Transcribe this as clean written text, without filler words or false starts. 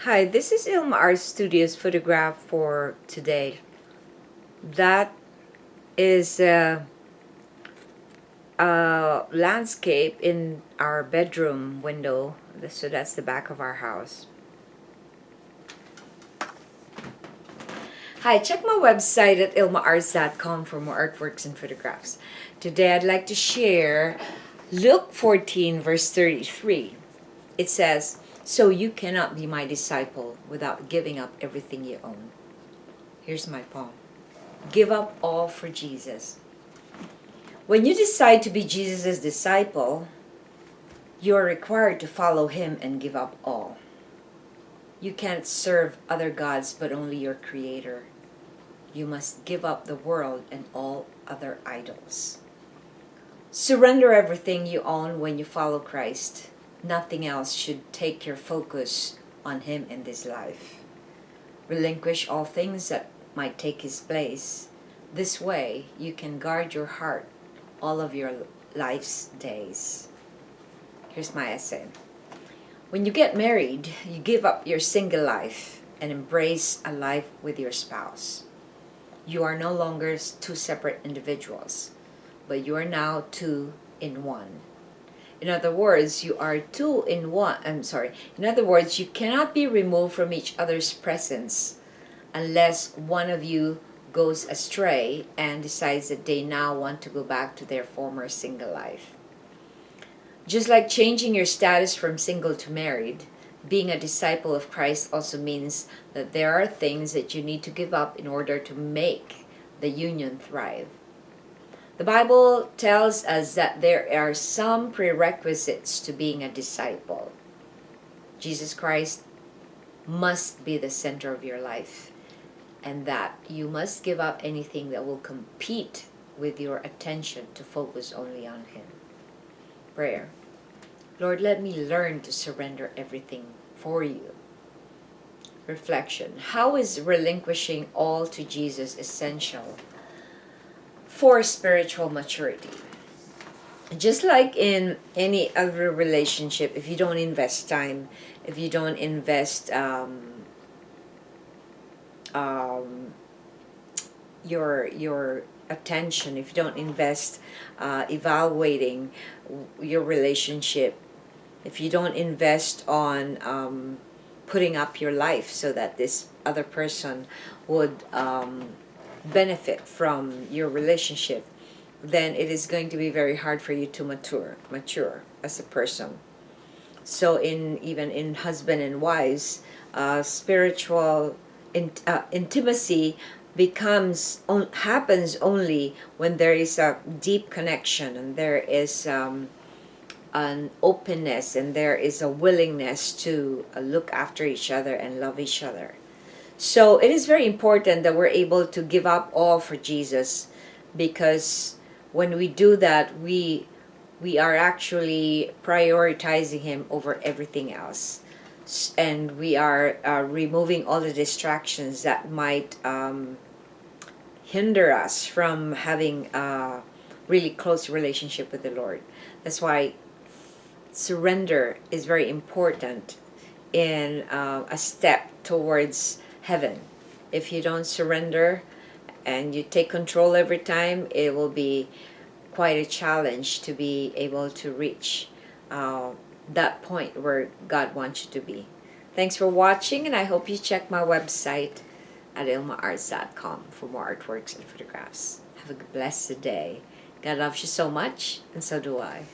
Hi, this is Ilma Art Studios photograph for today. That is a landscape in our bedroom window. So that's the back of our house. Hi, check my website at ilmaarts.com for more artworks and photographs. Today I'd like to share Luke 14 verse 33. It says, "So you cannot be my disciple without giving up everything you own." Here's my poem. Give up all for Jesus. When you decide to be Jesus' disciple, you are required to follow him and give up all. You can't serve other gods but only your Creator. You must give up the world and all other idols. Surrender everything you own when you follow Christ. Nothing else should take your focus on him in this life. Relinquish all things that might take his place. This way, you can guard your heart all of your life's days. Here's my essay. When you get married, you give up your single life and embrace a life with your spouse. You are no longer two separate individuals, but you are now two in one. In other words, you are two in one. In other words, you cannot be removed from each other's presence unless one of you goes astray and decides that they now want to go back to their former single life. Just like changing your status from single to married, being a disciple of Christ also means that there are things that you need to give up in order to make the union thrive. The Bible tells us that there are some prerequisites to being a disciple. Jesus Christ must be the center of your life, and that you must give up anything that will compete with your attention to focus only on him. Prayer. Lord, let me learn to surrender everything for you. Reflection. How is relinquishing all to Jesus essential for spiritual maturity? Just like in any other relationship, if you don't invest time, if you don't invest your attention, if you don't invest evaluating your relationship, if you don't invest on putting up your life so that this other person would benefit from your relationship, then it is going to be very hard for you to mature as a person. So even in husband and wives, spiritual intimacy happens only when there is a deep connection and there is an openness and there is a willingness to look after each other and love each other. So it is very important that we're able to give up all for Jesus, because when we do that, we are actually prioritizing him over everything else, and we are removing all the distractions that might hinder us from having a really close relationship with the Lord. That's why surrender is very important in a step towards heaven. If you don't surrender and you take control every time, it will be quite a challenge to be able to reach that point where God wants you to be. Thanks for watching, and I hope you check my website at ilmaarts.com for more artworks and photographs. Have a blessed day. God loves you so much, and so do I.